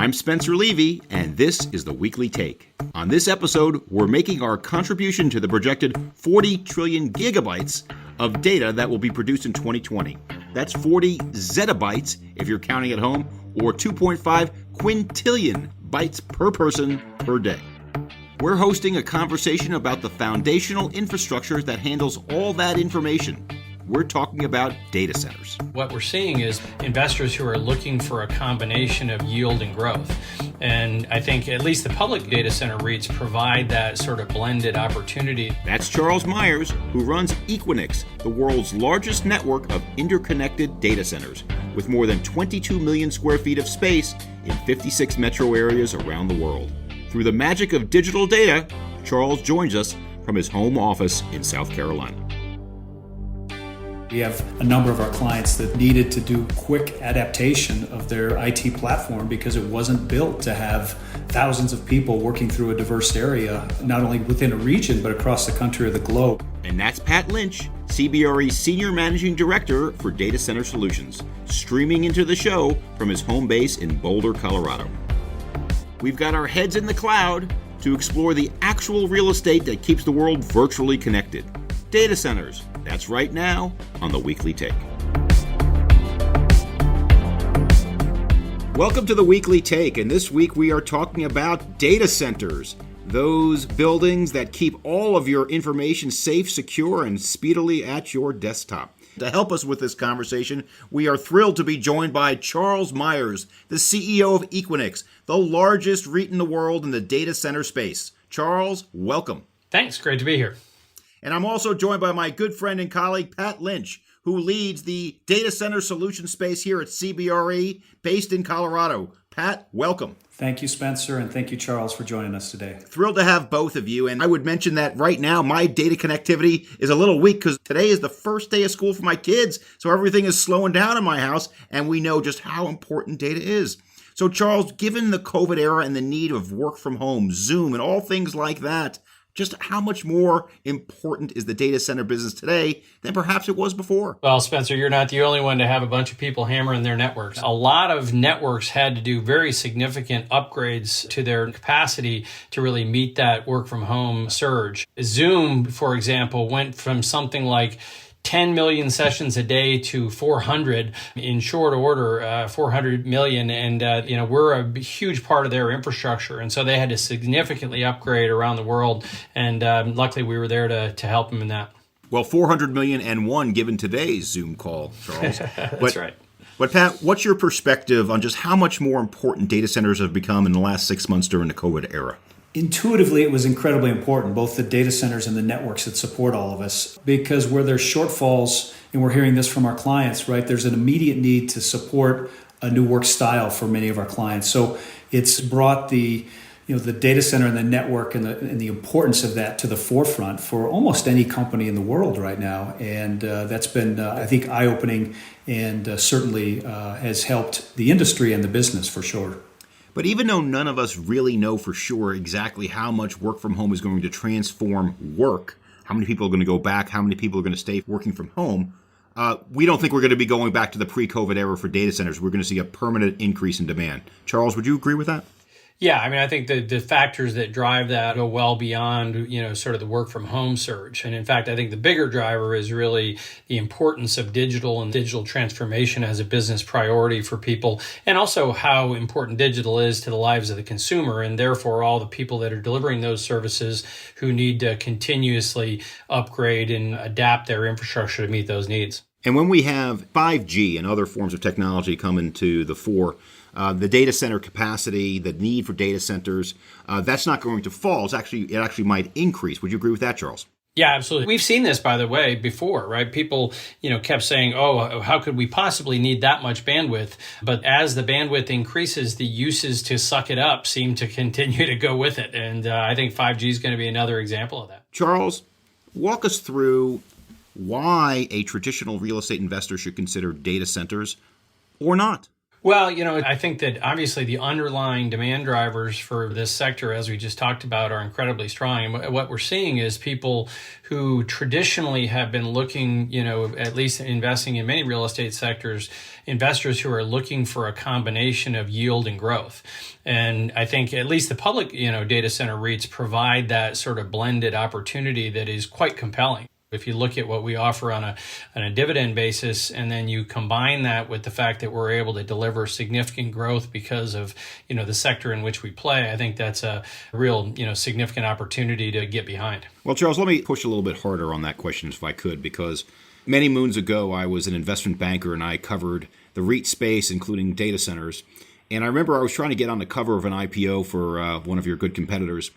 I'm Spencer Levy, and this is the Weekly Take. On this episode, we're making our contribution to the projected 40 trillion gigabytes of data that will be produced in 2020. That's 40 zettabytes if you're counting at home, or 2.5 quintillion bytes per person per day. We're hosting a conversation about the foundational infrastructure that handles all that information. We're talking about data centers. What we're seeing is investors who are looking for a combination of yield and growth. And I think at least the public data center REITs provide that sort of blended opportunity. That's Charles Meyers, who runs Equinix, the world's largest network of interconnected data centers, with more than 22 million square feet of space in 56 metro areas around the world. Through the magic of digital data, Charles joins us from his home office in South Carolina. We have a number of our clients that needed to do quick adaptation of their IT platform because it wasn't built to have thousands of people working through a diverse area, not only within a region, but across the country or the globe. And that's Pat Lynch, CBRE Senior Managing Director for Data Center Solutions, streaming into the show from his home base in Boulder, Colorado. We've got our heads in the cloud to explore the actual real estate that keeps the world virtually connected. Data centers. That's right now on the Weekly Take. Welcome to the Weekly Take, and this week we are talking about data centers, those buildings that keep all of your information safe, secure, and speedily at your desktop. To help us with this conversation, we are thrilled to be joined by Charles Meyers, the CEO of Equinix, the largest REIT in the world in the data center space. Charles, welcome. Thanks. Great to be here. And I'm also joined by my good friend and colleague, Pat Lynch, who leads the data center solution space here at CBRE, based in Colorado. Pat, welcome. Thank you, Spencer, and thank you, Charles, for joining us today. Thrilled to have both of you. And I would mention that right now, my data connectivity is a little weak because today is the first day of school for my kids. So everything is slowing down in my house, and we know just how important data is. So Charles, given the COVID era and the need of work from home, Zoom, and all things like that, just how much more important is the data center business today than perhaps it was before? Well, Spencer, you're not the only one to have a bunch of people hammering their networks. A lot of networks had to do very significant upgrades to their capacity to really meet that work from home surge. Zoom, for example, went from something like 10 million sessions a day to 400 in short order, 400 million. And, we're a huge part of their infrastructure. And so they had to significantly upgrade around the world. And luckily, we were there to help them in that. Well, 400 million and one given today's Zoom call, Charles. That's right. But Pat, what's your perspective on just how much more important data centers have become in the last 6 months during the COVID era? Intuitively, it was incredibly important, both the data centers and the networks that support all of us, because where there's shortfalls, and we're hearing this from our clients, right, there's an immediate need to support a new work style for many of our clients. So it's brought the data center and the network and the importance of that to the forefront for almost any company in the world right now. And that's been, I think, eye-opening and certainly has helped the industry and the business for sure. But even though none of us really know for sure exactly how much work from home is going to transform work, how many people are going to go back, how many people are going to stay working from home, we don't think we're going to be going back to the pre-COVID era for data centers. We're going to see a permanent increase in demand. Charles, would you agree with that? Yeah, I mean, I think the factors that drive that go well beyond, sort of the work from home surge. And in fact, I think the bigger driver is really the importance of digital and digital transformation as a business priority for people, and also how important digital is to the lives of the consumer, and therefore all the people that are delivering those services who need to continuously upgrade and adapt their infrastructure to meet those needs. And when we have 5G and other forms of technology come into the fore, the data center capacity, the need for data centers, that's not going to fall. It actually might increase. Would you agree with that, Charles? Yeah, absolutely. We've seen this, by the way, before, right? People, kept saying, oh, how could we possibly need that much bandwidth? But as the bandwidth increases, the uses to suck it up seem to continue to go with it. And I think 5G is going to be another example of that. Charles, walk us through why a traditional real estate investor should consider data centers or not. Well, I think that obviously the underlying demand drivers for this sector, as we just talked about, are incredibly strong. And what we're seeing is people who traditionally have been looking, at least investing in many real estate sectors, investors who are looking for a combination of yield and growth. And I think at least the public, data center REITs provide that sort of blended opportunity that is quite compelling. If you look at what we offer on a dividend basis, and then you combine that with the fact that we're able to deliver significant growth because of, the sector in which we play, I think that's a real, significant opportunity to get behind. Well, Charles, let me push a little bit harder on that question if I could, because many moons ago, I was an investment banker and I covered the REIT space, including data centers. And I remember I was trying to get on the cover of an IPO for one of your good competitors.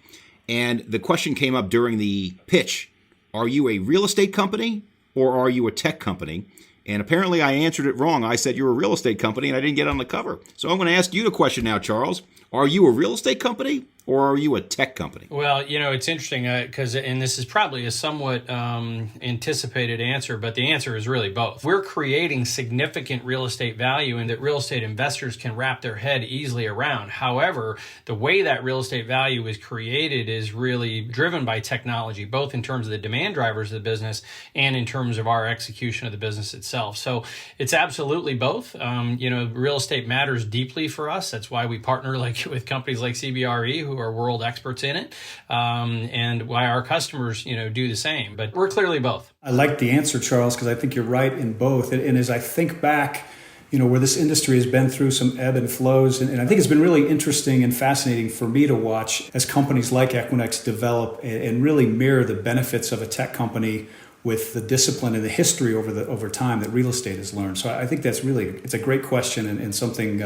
And the question came up during the pitch. Are you a real estate company or are you a tech company? And apparently I answered it wrong. I said you're a real estate company and I didn't get on the cover. So I'm going to ask you the question now, Charles. Are you a real estate company or are you a tech company? Well, it's interesting because, and this is probably a somewhat anticipated answer, but the answer is really both. We're creating significant real estate value and that real estate investors can wrap their head easily around. However, the way that real estate value is created is really driven by technology, both in terms of the demand drivers of the business and in terms of our execution of the business itself. So it's absolutely both. Real estate matters deeply for us. That's why we partner with companies like CBRE, who are world experts in it, and why our customers, do the same. But we're clearly both. I like the answer, Charles, because I think you're right in both. And as I think back, where this industry has been through some ebb and flows, and I think it's been really interesting and fascinating for me to watch as companies like Equinix develop and really mirror the benefits of a tech company with the discipline and the history over time that real estate has learned. So I think it's a great question and something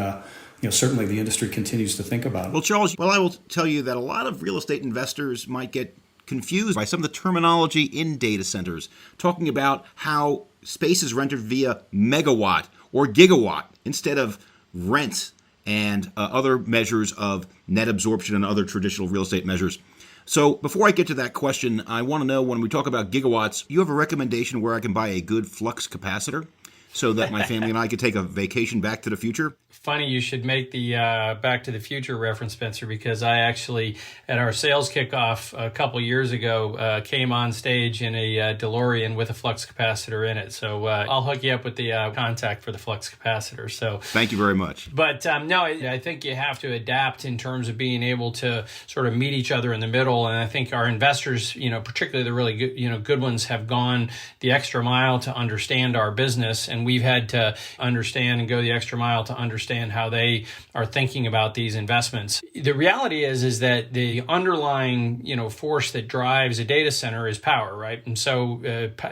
certainly the industry continues to think about. Well, Charles, I will tell you that a lot of real estate investors might get confused by some of the terminology in data centers, talking about how space is rented via megawatt or gigawatt instead of rent and other measures of net absorption and other traditional real estate measures. So before I get to that question, I want to know, when we talk about gigawatts, you have a recommendation where I can buy a good flux capacitor so that my family and I could take a vacation back to the future? Funny you should make the Back to the Future reference, Spencer, because I actually, at our sales kickoff a couple years ago, came on stage in a DeLorean with a flux capacitor in it. So I'll hook you up with the contact for the flux capacitor. So thank you very much. But no, I think you have to adapt in terms of being able to sort of meet each other in the middle. And I think our investors, particularly the really good, good ones, have gone the extra mile to understand our business, and we've had to understand and go the extra mile to understand how they are thinking about these investments. The reality is that the underlying, force that drives a data center is power, right? And so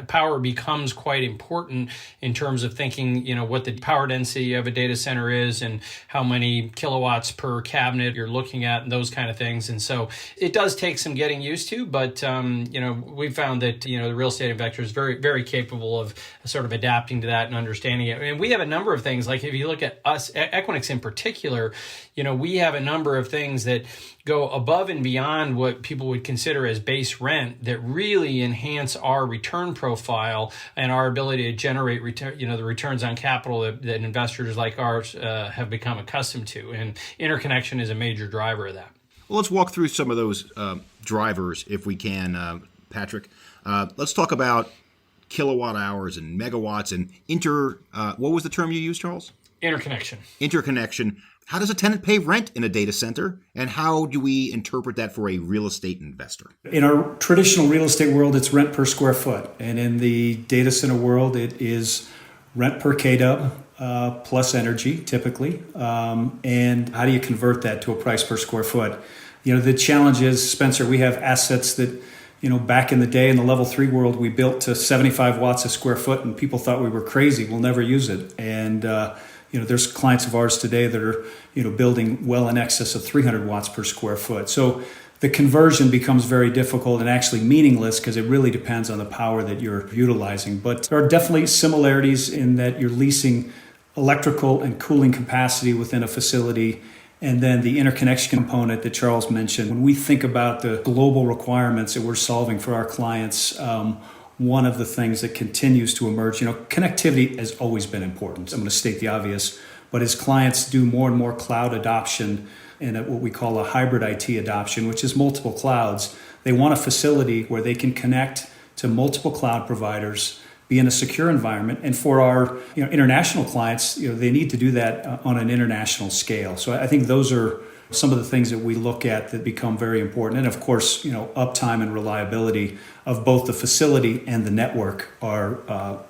power becomes quite important in terms of thinking, what the power density of a data center is and how many kilowatts per cabinet you're looking at and those kind of things. And so it does take some getting used to, but, we found that, the real estate investor is very, very capable of sort of adapting to that and understanding it. And we have a number of things, like if you look at us, Equinix in particular, we have a number of things that go above and beyond what people would consider as base rent that really enhance our return profile and our ability to generate return, the returns on capital that investors like ours have become accustomed to. And interconnection is a major driver of that. Well, let's walk through some of those drivers if we can, Patrick. Let's talk about kilowatt hours and megawatts and what was the term you used, Charles? Interconnection. How does a tenant pay rent in a data center, and how do we interpret that for a real estate investor? In our traditional real estate world, it's rent per square foot. And in the data center world, it is rent per kW plus energy, typically. And how do you convert that to a price per square foot? The challenge is, Spencer, we have assets that, back in the day in the level 3 world, we built to 75 watts a square foot, and people thought we were crazy. We'll never use it. And there's clients of ours today that are, building well in excess of 300 watts per square foot. So the conversion becomes very difficult and actually meaningless because it really depends on the power that you're utilizing. But there are definitely similarities in that you're leasing electrical and cooling capacity within a facility, and then the interconnection component that Charles mentioned. When we think about the global requirements that we're solving for our clients, one of the things that continues to emerge, connectivity has always been important. I'm going to state the obvious, But as clients do more and more cloud adoption and what we call a hybrid IT adoption, which is multiple clouds, they want a facility where they can connect to multiple cloud providers, be in a secure environment. And for our international clients, they need to do that on an international scale. So I think those are some of the things that we look at that become very important. And of course, uptime and reliability of both the facility and the network are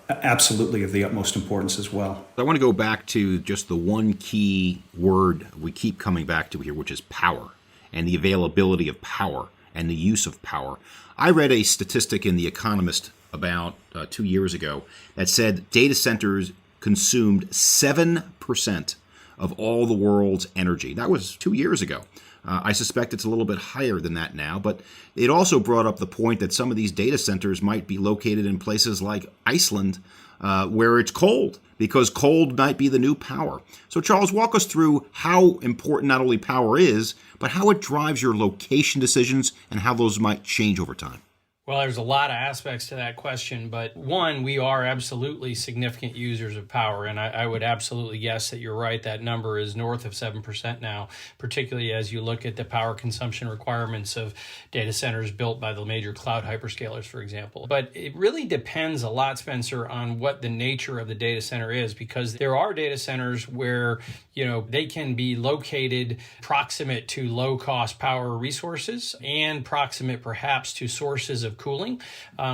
absolutely of the utmost importance as well. I want to go back to just the one key word we keep coming back to here, which is power, and the availability of power and the use of power. I read a statistic in The Economist about 2 years ago that said data centers consumed 7% of all the world's energy. That was 2 years ago. I suspect it's a little bit higher than that now, but it also brought up the point that some of these data centers might be located in places like Iceland, where it's cold, because cold might be the new power. So Charles, walk us through how important not only power is, but how it drives your location decisions and how those might change over time. Well, there's a lot of aspects to that question, but one, we are absolutely significant users of power, and I would absolutely guess that you're right. That number is north of 7% now, particularly as you look at the power consumption requirements of data centers built by the major cloud hyperscalers, for example. But it really depends a lot, Spencer, on what the nature of the data center is, because there are data centers where they can be located proximate to low-cost power resources and proximate perhaps to sources of cooling,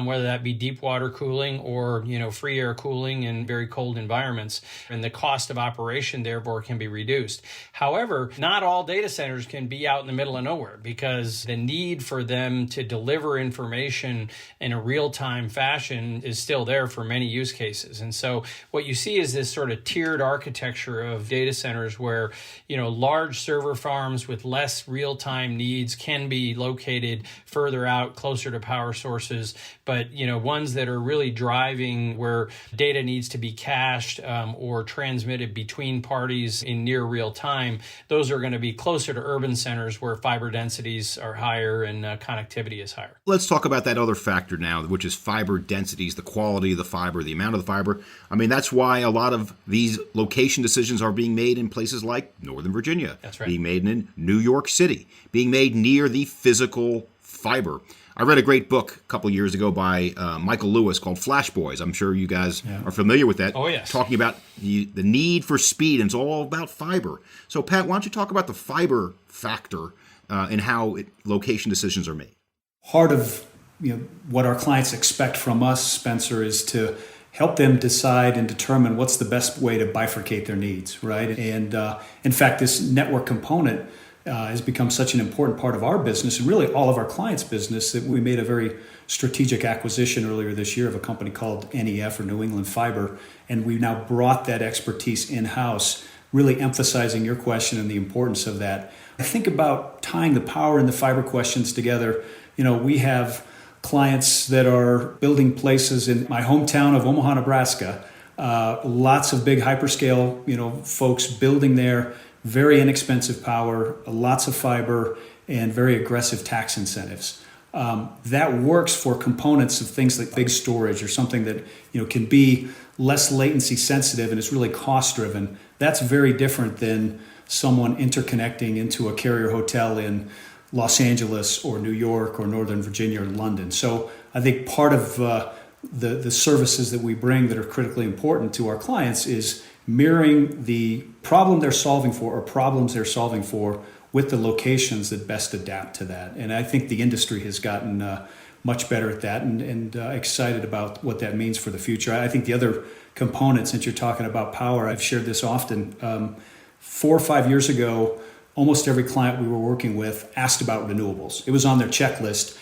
whether that be deep water cooling or free air cooling in very cold environments, and the cost of operation therefore can be reduced. However, not all data centers can be out in the middle of nowhere, because the need for them to deliver information in a real-time fashion is still there for many use cases. And so what you see is this sort of tiered architecture of data centers where large server farms with less real-time needs can be located further out, closer to power sources, but ones that are really driving where data needs to be cached or transmitted between parties in near real time, those are going to be closer to urban centers where fiber densities are higher and connectivity is higher. Let's talk about that other factor now, which is fiber densities, the quality of the fiber, the amount of the fiber. I mean, that's why a lot of these location decisions are being made in places like Northern Virginia. That's right. Being made in New York City, being made near the physical fiber. I read a great book a couple years ago by Michael Lewis called Flash Boys. I'm sure you guys are familiar with that. Oh, yes. Talking about the need for speed, and it's all about fiber. So, Pat, why don't you talk about the fiber factor and how location decisions are made? Part of what our clients expect from us, Spencer, is to help them decide and determine what's the best way to bifurcate their needs, right? And in fact, this network component has become such an important part of our business and really all of our clients' business that we made a very strategic acquisition earlier this year of a company called NEF, or New England Fiber, and we've now brought that expertise in-house, really emphasizing your question and the importance of that. I think about tying the power and the fiber questions together. We have clients that are building places in my hometown of Omaha, Nebraska. Lots of big hyperscale, folks building there. Very inexpensive power, lots of fiber, and very aggressive tax incentives. That works for components of things like big storage or something that can be less latency sensitive and is really cost driven. That's very different than someone interconnecting into a carrier hotel in Los Angeles or New York or Northern Virginia or London. So I think part of the services that we bring that are critically important to our clients is mirroring the problem they're solving for or problems they're solving for with the locations that best adapt to that. And I think the industry has gotten much better at that and excited about what that means for the future. I think the other component, since you're talking about power, I've shared this often. 4 or 5 years ago, almost every client we were working with asked about renewables. It was on their checklist.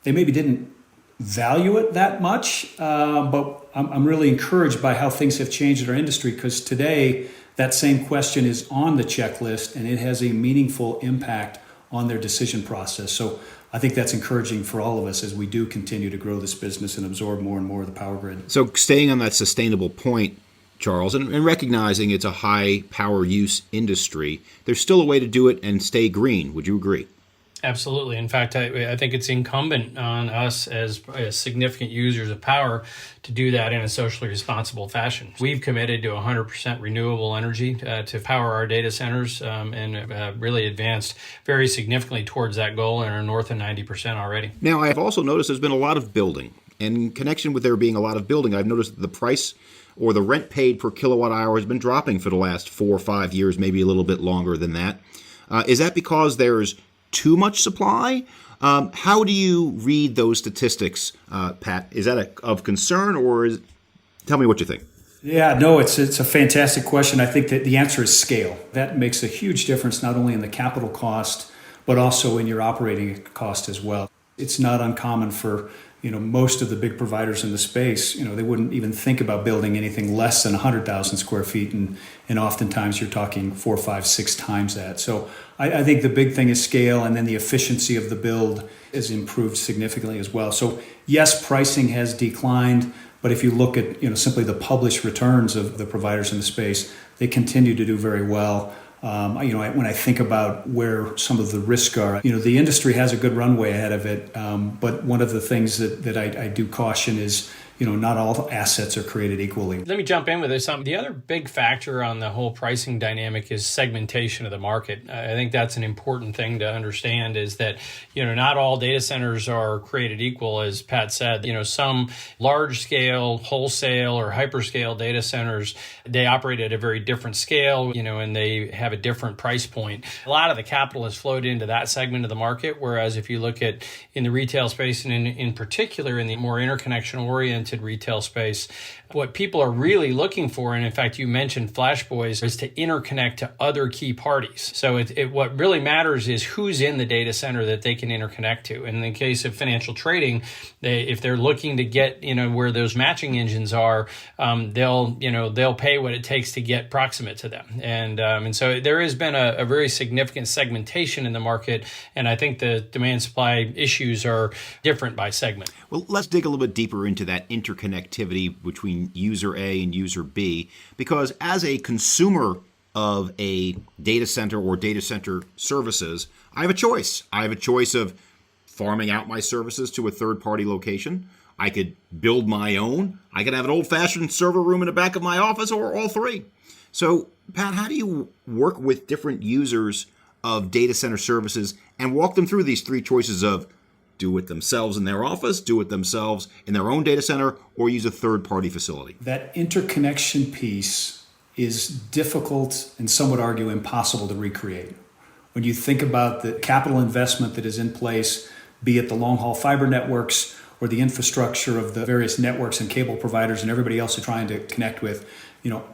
They maybe didn't value it that much, but I'm really encouraged by how things have changed in our industry, because today that same question is on the checklist and it has a meaningful impact on their decision process. So I think that's encouraging for all of us as we do continue to grow this business and absorb more and more of the power grid. So staying on that sustainable point, Charles, and recognizing it's a high power use industry, there's still a way to do it and stay green. Would you agree? Absolutely. In fact, I think it's incumbent on us as significant users of power to do that in a socially responsible fashion. We've committed to 100% renewable energy to power our data centers and really advanced very significantly towards that goal and are north of 90% already. Now, I've also noticed there's been a lot of building. And in connection with there being a lot of building, I've noticed that the price or the rent paid per kilowatt hour has been dropping for the last 4 or 5 years, maybe a little bit longer than that. Is that because there's too much supply? How do you read those statistics, Pat? Is that of concern, or tell me what you think? Yeah, no, it's a fantastic question. I think that the answer is scale. That makes a huge difference, not only in the capital cost, but also in your operating cost as well. It's not uncommon for most of the big providers in the space, they wouldn't even think about building anything less than 100,000 square feet. And oftentimes you're talking 4, 5, 6 times that. So I think the big thing is scale, and then the efficiency of the build is improved significantly as well. So yes, pricing has declined, but if you look at simply the published returns of the providers in the space, they continue to do very well. When I think about where some of the risks are, the industry has a good runway ahead of it. But one of the things that I do caution is, not all assets are created equally. Let me jump in with this. The other big factor on the whole pricing dynamic is segmentation of the market. I think that's an important thing to understand, is that, not all data centers are created equal, as Pat said. Some large scale, wholesale or hyperscale data centers, they operate at a very different scale, and they have a different price point. A lot of the capital has flowed into that segment of the market, whereas if you look at in the retail space, and in particular in the more interconnection oriented retail space, what people are really looking for, and in fact you mentioned Flashboys, is to interconnect to other key parties. So what really matters is who's in the data center that they can interconnect to. And in the case of financial trading, if they're looking to get where those matching engines are, they'll pay what it takes to get proximate to them. And so there has been a very significant segmentation in the market, and I think the demand supply issues are different by segment. Well, let's dig a little bit deeper into that interconnectivity between user A and user B, because as a consumer of a data center or data center services, I have a choice. I have a choice of farming out my services to a third-party location. I could build my own. I could have an old-fashioned server room in the back of my office, or all three. So, Pat, how do you work with different users of data center services and walk them through these 3 choices of do it themselves in their office, do it themselves in their own data center, or use a third-party facility? That interconnection piece is difficult and some would argue impossible to recreate. When you think about the capital investment that is in place, be it the long-haul fiber networks or the infrastructure of the various networks and cable providers and everybody else you're trying to connect with,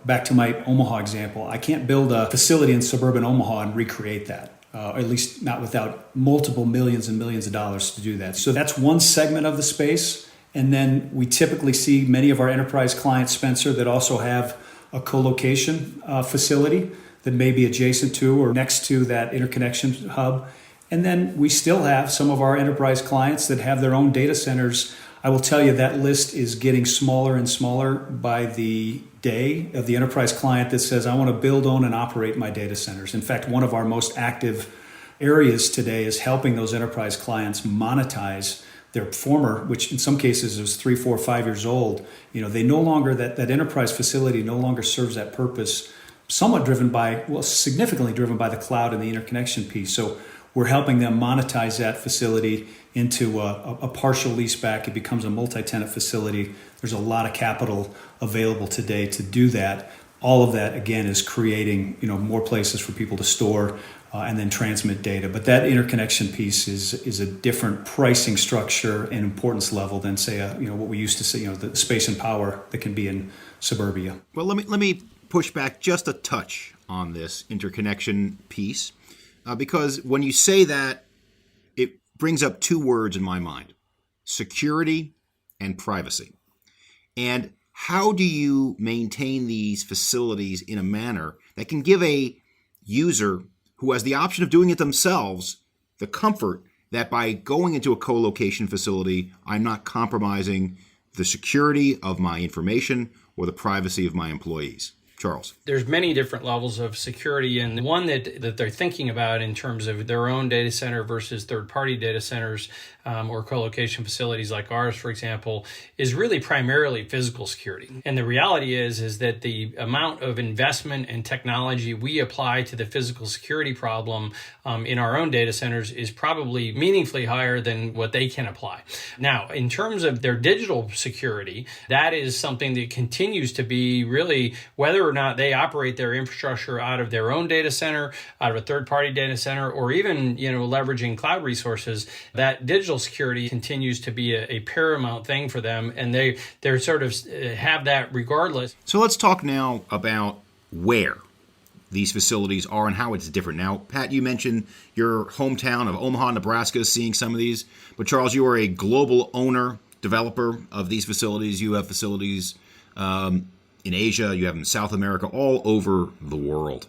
back to my Omaha example, I can't build a facility in suburban Omaha and recreate that. Or at least not without multiple millions and millions of dollars to do that. So that's one segment of the space. And then we typically see many of our enterprise clients, Spencer, that also have a co-location facility that may be adjacent to or next to that interconnection hub. And then we still have some of our enterprise clients that have their own data centers. I will tell you that list is getting smaller and smaller by the day of the enterprise client that says, I want to build, own, and operate my data centers. In fact, one of our most active areas today is helping those enterprise clients monetize their former, which in some cases is 3, 4, 5 years old. They no longer, that enterprise facility no longer serves that purpose, significantly driven by the cloud and the interconnection piece. So we're helping them monetize that facility into a partial lease back. It becomes a multi-tenant facility. There's a lot of capital available today to do that. All of that, again, is creating more places for people to store and then transmit data. But that interconnection piece is a different pricing structure and importance level than, say, what we used to say, the space and power that can be in suburbia. Well, let me push back just a touch on this interconnection piece, because when you say that, it brings up 2 words in my mind: security and privacy. And how do you maintain these facilities in a manner that can give a user who has the option of doing it themselves the comfort that by going into a co-location facility, I'm not compromising the security of my information or the privacy of my employees? Charles? There's many different levels of security, and one that they're thinking about in terms of their own data center versus third-party data centers or co-location facilities like ours, for example, is really primarily physical security. And the reality is that the amount of investment and technology we apply to the physical security problem in our own data centers is probably meaningfully higher than what they can apply. Now, in terms of their digital security, that is something that continues to be really, whether or not they operate their infrastructure out of their own data center, out of a third-party data center, or even leveraging cloud resources, that digital security continues to be a paramount thing for them, and they're sort of have that regardless. So let's talk now about where these facilities are and how it's different. Now, Pat, you mentioned your hometown of Omaha, Nebraska, seeing some of these, but Charles, you are a global owner, developer of these facilities. You have facilities in Asia, you have them in South America, all over the world.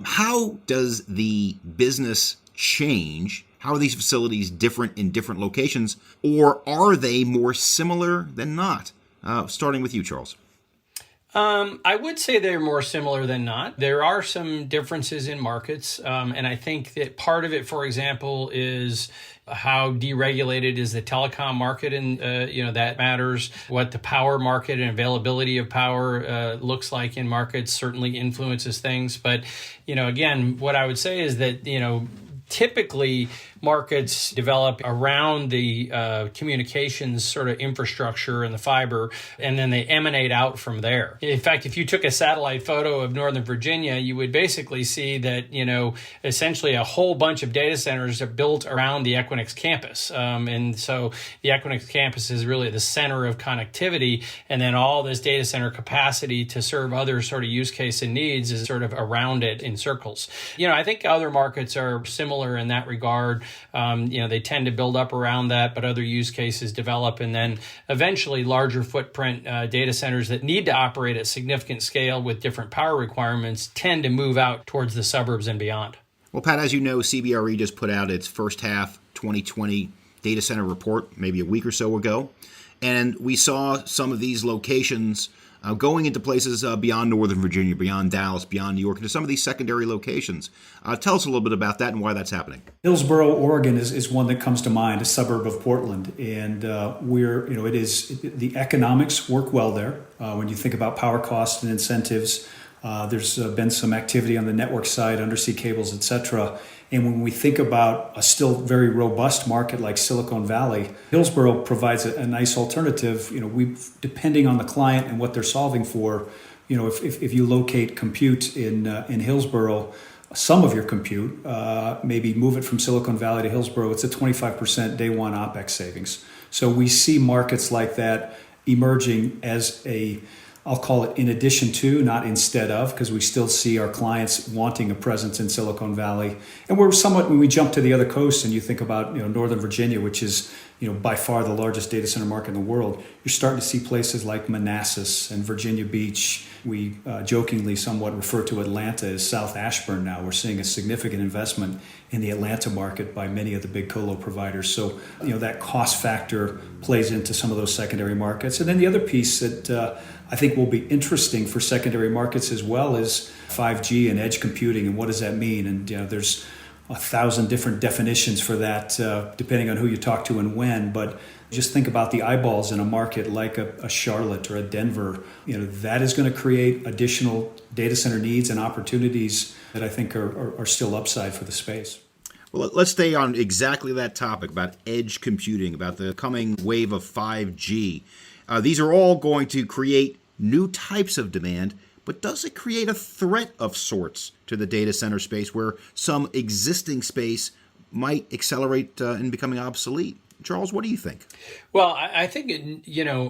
How does the business change? How are these facilities different in different locations, or are they more similar than not? Starting with you, Charles. I would say they're more similar than not. There are some differences in markets, and I think that part of it, for example, is how deregulated is the telecom market, and that matters. What the power market and availability of power looks like in markets certainly influences things. But again, what I would say is that typically markets develop around the communications sort of infrastructure and the fiber, and then they emanate out from there. In fact, if you took a satellite photo of Northern Virginia, you would basically see that, essentially a whole bunch of data centers are built around the Equinix campus. And so the Equinix campus is really the center of connectivity, and then all this data center capacity to serve other sort of use case and needs is sort of around it in circles. I think other markets are similar in that regard. They tend to build up around that, but other use cases develop, and then eventually larger footprint data centers that need to operate at significant scale with different power requirements tend to move out towards the suburbs and beyond. Well, Pat, as you know, CBRE just put out its first half 2020 data center report maybe a week or so ago, and we saw some of these locations going into places beyond Northern Virginia, beyond Dallas, beyond New York, into some of these secondary locations. Tell us a little bit about that and why that's happening. Hillsboro, Oregon is one that comes to mind, a suburb of Portland. And the economics work well there. When you think about power costs and incentives, there's been some activity on the network side, undersea cables, et cetera. And when we think about a still very robust market like Silicon Valley, Hillsboro provides a nice alternative. Depending on the client and what they're solving for, if you locate compute in Hillsboro, some of your compute, maybe move it from Silicon Valley to Hillsboro, it's a 25% day one OpEx savings. So we see markets like that emerging as I'll call it in addition to, not instead of, because we still see our clients wanting a presence in Silicon Valley. And we're somewhat, when we jump to the other coast and you think about Northern Virginia, which is by far the largest data center market in the world, you're starting to see places like Manassas and Virginia Beach. We jokingly somewhat refer to Atlanta as South Ashburn now. We're seeing a significant investment in the Atlanta market by many of the big colo providers. So, that cost factor plays into some of those secondary markets. And then the other piece that I think will be interesting for secondary markets as well is 5G and edge computing, and what does that mean? And there's 1,000 different definitions for that, depending on who you talk to and when. But just think about the eyeballs in a market like a Charlotte or a Denver. That is going to create additional data center needs and opportunities that I think are still upside for the space. Well, let's stay on exactly that topic about edge computing, about the coming wave of 5G. These are all going to create new types of demand, but does it create a threat of sorts to the data center space where some existing space might accelerate in becoming obsolete? Charles, what do you think? Well, I think,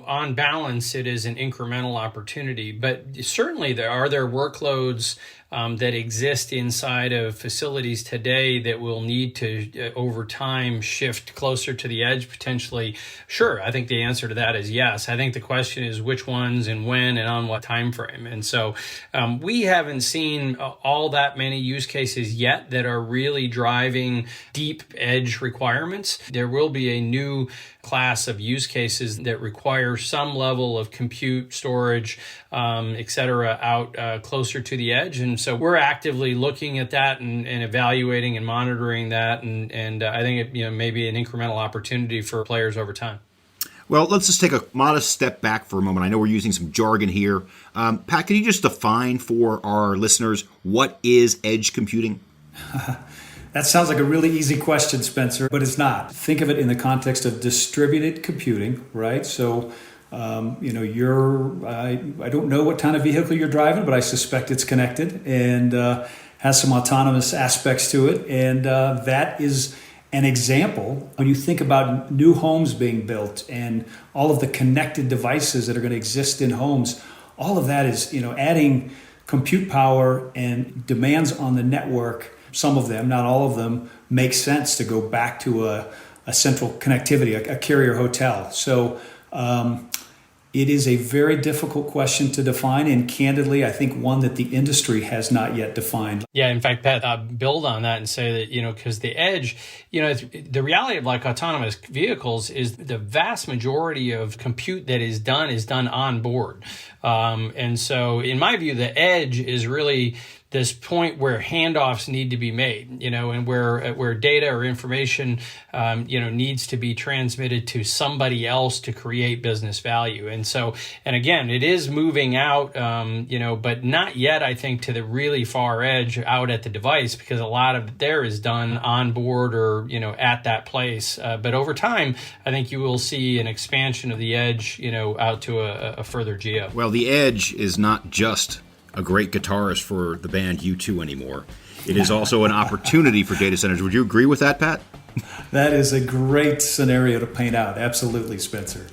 on balance, it is an incremental opportunity, but certainly there are workloads that exist inside of facilities today that will need to, over time, shift closer to the edge potentially? Sure, I think the answer to that is yes. I think the question is which ones and when and on what time frame. And so we haven't seen all that many use cases yet that are really driving deep edge requirements. There will be a new class of use cases that require some level of compute, storage, et cetera, out closer to the edge. And so we're actively looking at that and evaluating and monitoring that. And I think it may be an incremental opportunity for players over time. Well, let's just take a modest step back for a moment. I know we're using some jargon here. Pat, can you just define for our listeners what is edge computing? That sounds like a really easy question, Spencer, but it's not. Think of it in the context of distributed computing, right? So, I don't know what kind of vehicle you're driving, but I suspect it's connected and has some autonomous aspects to it. And that is an example when you think about new homes being built and all of the connected devices that are going to exist in homes. All of that is, adding compute power and demands on the network. Some of them, not all of them, make sense to go back to a central connectivity, a carrier hotel. So it is a very difficult question to define, and candidly, I think one that the industry has not yet defined. Yeah, in fact, Pat, I'll build on that and say that, because the edge, the reality of like autonomous vehicles is the vast majority of compute that is done on board. And so in my view, the edge is really this point where handoffs need to be made, and where data or information, needs to be transmitted to somebody else to create business value. And so, and again, it is moving out, but not yet, I think, to the really far edge out at the device, because a lot of it there is done on board or, at that place. But over time, I think you will see an expansion of the edge, out to a further geo. Well, the edge is not just a great guitarist for the band U2 anymore. It is also an opportunity for data centers. Would you agree with that, Pat? That is a great scenario to paint out. Absolutely, Spencer.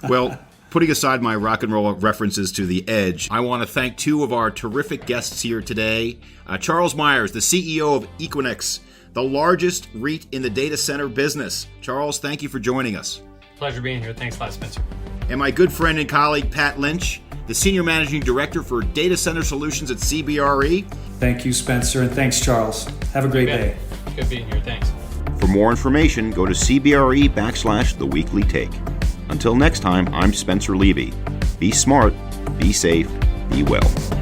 Well, putting aside my rock and roll references to the edge, I want to thank two of our terrific guests here today. Charles Meyers, the CEO of Equinix, the largest REIT in the data center business. Charles, thank you for joining us. Pleasure being here. Thanks a lot, Spencer. And my good friend and colleague, Pat Lynch, the Senior Managing Director for Data Center Solutions at CBRE. Thank you, Spencer, and thanks, Charles. Have a great day. Good being here. Thanks. For more information, go to CBRE/The Weekly Take. Until next time, I'm Spencer Levy. Be smart, be safe, be well.